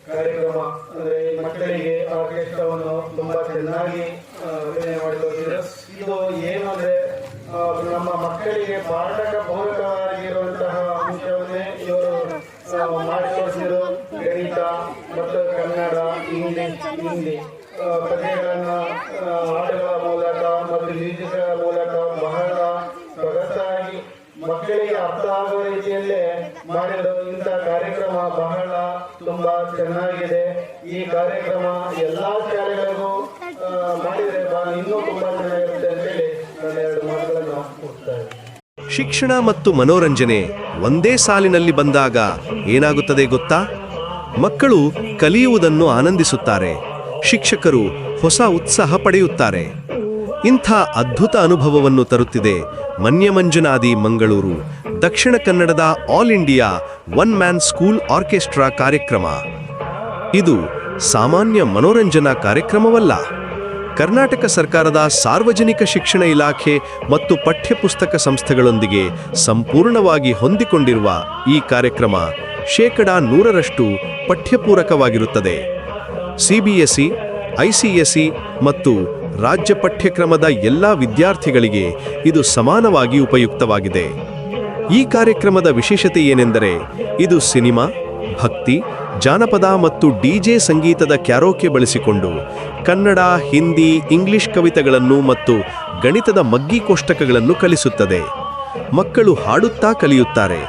ಕಾರ್ಯಕ್ರಮ ಅಂದರೆ ಮಕ್ಕಳಿಗೆ ಆರ್ಕೆಸ್ಟ್ರಾವನ್ನು ತುಂಬಾ ಚೆನ್ನಾಗಿ ಅಭಿನಯ ಮಾಡಿಕೊಟ್ಟಿದೆ. ಇದು ಏನು ಅಂದರೆ ನಮ್ಮ ಮಕ್ಕಳಿಗೆ ಪಾಠಕ ಪೂರಕವಾಗಿರುವಂತಹ ಅಂಶವನ್ನೇ ಇವರು ಮಾಡಿಕೊಡಿಸಿದ್ರು. ಗಣಿತ ಮತ್ತು ಕನ್ನಡ, ಇಂಗ್ಲಿಷ್, ಹಿಂದಿ ಪದ್ಯಗಳನ್ನು ಹಾಡುಗಳ ಮೂಲಕ ಮತ್ತು ಮ್ಯೂಸಿಕ್ಗಳ ಮೂಲಕ ಬಹಳ ಸೊಗಸಾಗಿ ಮಕ್ಕಳಿಗೆ ಅರ್ಥ ಆಗುವ ರೀತಿಯಲ್ಲೇ ಮಾಡಿದ್ರು. ಇಂಥ ಕಾರ್ಯಕ್ರಮ ಬಹಳ ತುಂಬಾ ಚೆನ್ನಾಗಿದೆ. ಈ ಕಾರ್ಯಕ್ರಮ ಎಲ್ಲಾ ಶಾಲೆಗಳಿಗೂ ಮಾಡಿದರೆ ಇನ್ನೂ ತುಂಬಾ ಚೆನ್ನಾಗಿರುತ್ತೆ ಅಂತೇಳಿ ನಾನು 2 ಮಾತುಗಳನ್ನು ಮುಗಿಸ್ತಾ ಇದ್ದೀನಿ. ಶಿಕ್ಷಣ ಮತ್ತು ಮನೋರಂಜನೆ ಒಂದೇ ಸಾಲಿನಲ್ಲಿ ಬಂದಾಗ ಏನಾಗುತ್ತದೆ ಗೊತ್ತಾ? ಮಕ್ಕಳು ಕಲಿಯುವುದನ್ನು ಆನಂದಿಸುತ್ತಾರೆ, ಶಿಕ್ಷಕರು ಹೊಸ ಉತ್ಸಾಹ ಪಡೆಯುತ್ತಾರೆ. ಇಂಥ ಅದ್ಭುತ ಅನುಭವವನ್ನು ತರುತ್ತಿದೆ ಮನ್ಯಮಂಜನಾದಿ ಮಂಗಳೂರು ದಕ್ಷಿಣ ಕನ್ನಡದ all India one man school orchestra ಕಾರ್ಯಕ್ರಮ. ಇದು ಸಾಮಾನ್ಯ ಮನೋರಂಜನಾ ಕಾರ್ಯಕ್ರಮವಲ್ಲ. ಕರ್ನಾಟಕ ಸರ್ಕಾರದ ಸಾರ್ವಜನಿಕ ಶಿಕ್ಷಣ ಇಲಾಖೆ ಮತ್ತು ಪಠ್ಯಪುಸ್ತಕ ಸಂಸ್ಥೆಗಳೊಂದಿಗೆ ಸಂಪೂರ್ಣವಾಗಿ ಹೊಂದಿಕೊಂಡಿರುವ ಈ ಕಾರ್ಯಕ್ರಮ 100% ಪಠ್ಯಪೂರಕವಾಗಿರುತ್ತದೆ. ಸಿಬಿಎಸ್ಇ, ಐಸಿಎಸ್ಇ ಮತ್ತು ರಾಜ್ಯ ಪಠ್ಯಕ್ರಮದ ಎಲ್ಲ ವಿದ್ಯಾರ್ಥಿಗಳಿಗೆ ಇದು ಸಮಾನವಾಗಿ ಉಪಯುಕ್ತವಾಗಿದೆ. ಈ ಕಾರ್ಯಕ್ರಮದ ವಿಶೇಷತೆ ಏನೆಂದರೆ ಇದು ಸಿನಿಮಾ, ಭಕ್ತಿ, ಜಾನಪದ ಮತ್ತು ಡಿಜೆ ಸಂಗೀತದ ಕ್ಯಾರೋಕೆ ಬಳಸಿಕೊಂಡು ಕನ್ನಡ, ಹಿಂದಿ, ಇಂಗ್ಲಿಷ್ ಕವಿತೆಗಳನ್ನು ಮತ್ತು ಗಣಿತದ ಮಗ್ಗಿ ಕೋಷ್ಟಕಗಳನ್ನು ಕಲಿಸುತ್ತದೆ. ಮಕ್ಕಳು ಹಾಡುತ್ತಾ ಕಲಿಯುತ್ತಾರೆ,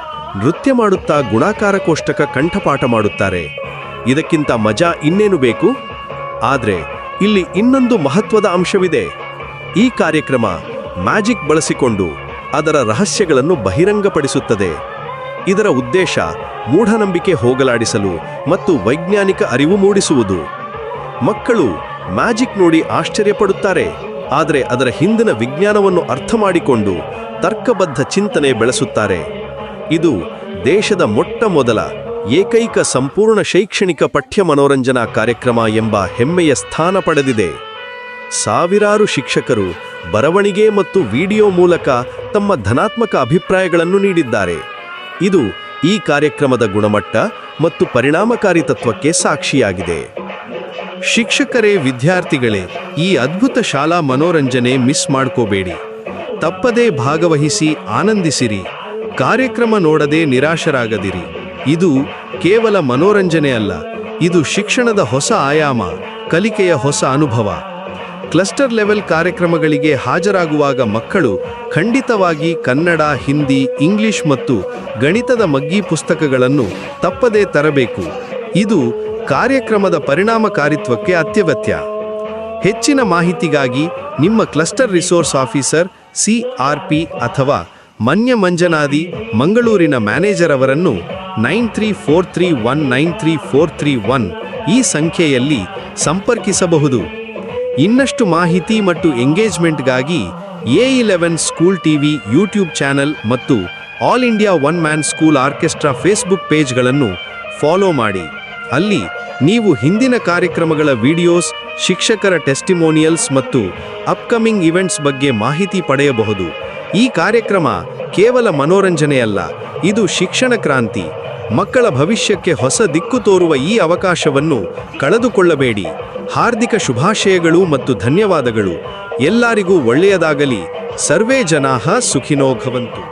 ನೃತ್ಯ ಮಾಡುತ್ತಾ ಗುಣಾಕಾರ ಕೋಷ್ಟಕ ಕಂಠಪಾಠ ಮಾಡುತ್ತಾರೆ. ಇದಕ್ಕಿಂತ ಮಜಾ ಇನ್ನೇನು ಬೇಕು? ಆದರೆ ಇಲ್ಲಿ ಇನ್ನೊಂದು ಮಹತ್ವದ ಅಂಶವಿದೆ. ಈ ಕಾರ್ಯಕ್ರಮ ಮ್ಯಾಜಿಕ್ ಬಳಸಿಕೊಂಡು ಅದರ ರಹಸ್ಯಗಳನ್ನು ಬಹಿರಂಗಪಡಿಸುತ್ತದೆ. ಇದರ ಉದ್ದೇಶ ಮೂಢನಂಬಿಕೆ ಹೋಗಲಾಡಿಸಲು ಮತ್ತು ವೈಜ್ಞಾನಿಕ ಅರಿವು ಮೂಡಿಸುವುದು. ಮಕ್ಕಳು ಮ್ಯಾಜಿಕ್ ನೋಡಿ ಆಶ್ಚರ್ಯಪಡುತ್ತಾರೆ, ಆದರೆ ಅದರ ಹಿಂದಿನ ವಿಜ್ಞಾನವನ್ನು ಅರ್ಥ ಮಾಡಿಕೊಂಡು ತರ್ಕಬದ್ಧ ಚಿಂತನೆ ಬೆಳೆಸುತ್ತಾರೆ. ಇದು ದೇಶದ ಮೊಟ್ಟಮೊದಲ ಏಕೈಕ ಸಂಪೂರ್ಣ ಶೈಕ್ಷಣಿಕ ಪಠ್ಯ ಮನೋರಂಜನಾ ಕಾರ್ಯಕ್ರಮ ಎಂಬ ಹೆಮ್ಮೆಯ ಸ್ಥಾನ ಪಡೆದಿದೆ. ಸಾವಿರಾರು ಶಿಕ್ಷಕರು ಬರವಣಿಗೆ ಮತ್ತು ವಿಡಿಯೋ ಮೂಲಕ ತಮ್ಮ ಧನಾತ್ಮಕ ಅಭಿಪ್ರಾಯಗಳನ್ನು ನೀಡಿದ್ದಾರೆ. ಇದು ಈ ಕಾರ್ಯಕ್ರಮದ ಗುಣಮಟ್ಟ ಮತ್ತು ಪರಿಣಾಮಕಾರಿ ತತ್ವಕ್ಕೆ ಸಾಕ್ಷಿಯಾಗಿದೆ. ಶಿಕ್ಷಕರೇ, ವಿದ್ಯಾರ್ಥಿಗಳೇ, ಈ ಅದ್ಭುತ ಶಾಲಾ ಮನೋರಂಜನೆ ಮಿಸ್ ಮಾಡ್ಕೋಬೇಡಿ. ತಪ್ಪದೇ ಭಾಗವಹಿಸಿ ಆನಂದಿಸಿರಿ. ಕಾರ್ಯಕ್ರಮ ನೋಡದೆ ನಿರಾಶರಾಗದಿರಿ. ಇದು ಕೇವಲ ಮನೋರಂಜನೆ ಅಲ್ಲ, ಇದು ಶಿಕ್ಷಣದ ಹೊಸ ಆಯಾಮ, ಕಲಿಕೆಯ ಹೊಸ ಅನುಭವ. ಕ್ಲಸ್ಟರ್ ಲೆವೆಲ್ ಕಾರ್ಯಕ್ರಮಗಳಿಗೆ ಹಾಜರಾಗುವಾಗ ಮಕ್ಕಳು ಖಂಡಿತವಾಗಿ ಕನ್ನಡ, ಹಿಂದಿ, ಇಂಗ್ಲಿಷ್ ಮತ್ತು ಗಣಿತದ ಮಗ್ಗಿ ಪುಸ್ತಕಗಳನ್ನು ತಪ್ಪದೇ ತರಬೇಕು. ಇದು ಕಾರ್ಯಕ್ರಮದ ಪರಿಣಾಮಕಾರಿತ್ವಕ್ಕೆ ಅತ್ಯಗತ್ಯ. ಹೆಚ್ಚಿನ ಮಾಹಿತಿಗಾಗಿ ನಿಮ್ಮ ಕ್ಲಸ್ಟರ್ ರಿಸೋರ್ಸ್ ಆಫೀಸರ್ CRP ಅಥವಾ ಮನ್ಯಮಂಜನಾದಿ ಮಂಗಳೂರಿನ ಮ್ಯಾನೇಜರ್ ಅವರನ್ನು 9343193431 ಈ ಸಂಖ್ಯೆಯಲ್ಲಿ ಸಂಪರ್ಕಿಸಬಹುದು. ಇನ್ನಷ್ಟು ಮಾಹಿತಿ ಮತ್ತು ಎಂಗೇಜ್ಮೆಂಟ್ಗಾಗಿ A11 school TV YouTube channel ಮತ್ತು all India one man school orchestra Facebook ಪೇಜ್ಗಳನ್ನು ಫಾಲೋ ಮಾಡಿ. ಅಲ್ಲಿ ನೀವು ಹಿಂದಿನ ಕಾರ್ಯಕ್ರಮಗಳ ವಿಡಿಯೋಸ್, ಶಿಕ್ಷಕರ ಟೆಸ್ಟಿಮೋನಿಯಲ್ಸ್ ಮತ್ತು ಅಪ್ಕಮಿಂಗ್ ಇವೆಂಟ್ಸ್ ಬಗ್ಗೆ ಮಾಹಿತಿ ಪಡೆಯಬಹುದು. ಈ ಕಾರ್ಯಕ್ರಮ ಕೇವಲ ಮನೋರಂಜನೆಯಲ್ಲ, ಇದು ಶಿಕ್ಷಣ ಕ್ರಾಂತಿ. ಮಕ್ಕಳ ಭವಿಷ್ಯಕ್ಕೆ ಹೊಸ ದಿಕ್ಕು ತೋರುವ ಈ ಅವಕಾಶವನ್ನು ಕಳೆದುಕೊಳ್ಳಬೇಡಿ. ಹಾರ್ದಿಕ ಶುಭಾಶಯಗಳು ಮತ್ತು ಧನ್ಯವಾದಗಳು. ಎಲ್ಲರಿಗೂ ಒಳ್ಳೆಯದಾಗಲಿ. ಸರ್ವೇ ಜನಾಃ ಸುಖಿನೋ ಭವಂತು.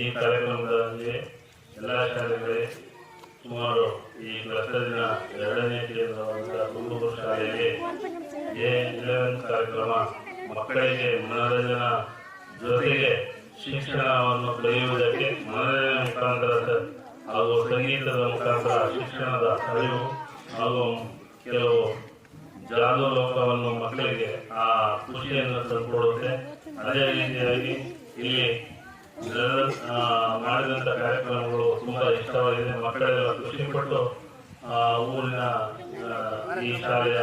ಈ ಕಾರ್ಯಕ್ರಮದಲ್ಲಿ ಎಲ್ಲ ಶಾಲೆಗಳಿಗೆ ಸುಮಾರು ಈ ಕ್ಲಸ್ಟರಿನ 2ನೇ ಕೇಂದ್ರವಾದ ತುಮಕೂರು ಶಾಲೆಯಲ್ಲಿ A11 ಕಾರ್ಯಕ್ರಮ ಮಕ್ಕಳಿಗೆ ಮನೋರಂಜನಾ ಜೊತೆಗೆ ಶಿಕ್ಷಣವನ್ನು ಕಲಿಯುವುದಕ್ಕೆ ಮನೋರಂಜನೆ ಮುಖಾಂತರ ಹಾಗೂ ಸಂಗೀತದ ಮುಖಾಂತರ ಶಿಕ್ಷಣದ ಅರಿವು ಹಾಗೂ ಕೆಲವು ಜಾದು ಲೋಕವನ್ನು ಮಕ್ಕಳಿಗೆ ಆ ಖುಷಿಯನ್ನು ತಂದುಕೊಡುತ್ತೆ. ಅದೇ ರೀತಿಯಾಗಿ ಇಲ್ಲಿ ಮಾಡಿದಂಥ ಕಾರ್ಯಕ್ರಮಗಳು ತುಂಬಾ ಇಷ್ಟವಾಗಿದೆ. ಮಕ್ಕಳೆಲ್ಲ ಖುಷಿಪಟ್ಟು ಊರಿನ ಈ ಶಾಲೆಯ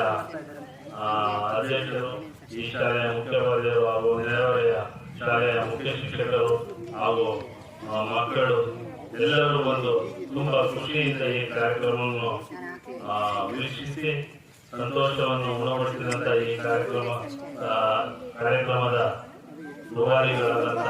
ಅಧ್ಯಕ್ಷರು, ಈ ಶಾಲೆಯ ಮುಖ್ಯೋಪಾಧ್ಯಾಯರು ಹಾಗೂ ನೆರೆಹೊರೆಯ ಶಾಲೆಯ ಮುಖ್ಯ ಶಿಕ್ಷಕರು ಹಾಗೂ ಮಕ್ಕಳು ಎಲ್ಲರೂ ಬಂದು ತುಂಬಾ ಖುಷಿಯಿಂದ ಈ ಕಾರ್ಯಕ್ರಮವನ್ನು ವೀಕ್ಷಿಸಿ ಸಂತೋಷವನ್ನು ಉಣಬಡಿಸಿದಂಥ ಈ ಕಾರ್ಯಕ್ರಮದ ರೂವಾರಿಗಳಾದಂಥ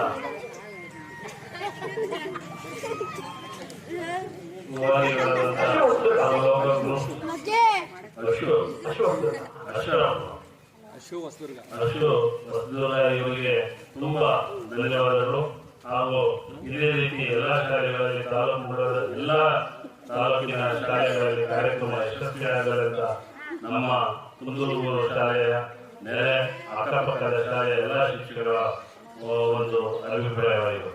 ಇವರಿಗೆ ತುಂಬಾ ಧನ್ಯವಾದಗಳು. ಹಾಗೂ ಇದೇ ರೀತಿ ಎಲ್ಲಾ ಶಾಲೆಗಳಲ್ಲಿ ಎಲ್ಲ ತಾಲೂಕಿನ ಶಾಲೆಗಳಲ್ಲಿ ಕಾರ್ಯಕ್ರಮ ಯಶಸ್ವಿಯಾಗಲೆಂತ ನಮ್ಮ ಕುಂದೂರು ಶಾಲೆಯ ನೆರೆ ಅಕ್ಕಪಕ್ಕದ ಶಾಲೆಯ ಎಲ್ಲ ಶಿಕ್ಷಕರ ಒಂದು ಅಭಿಪ್ರಾಯವಾಗಿದೆ.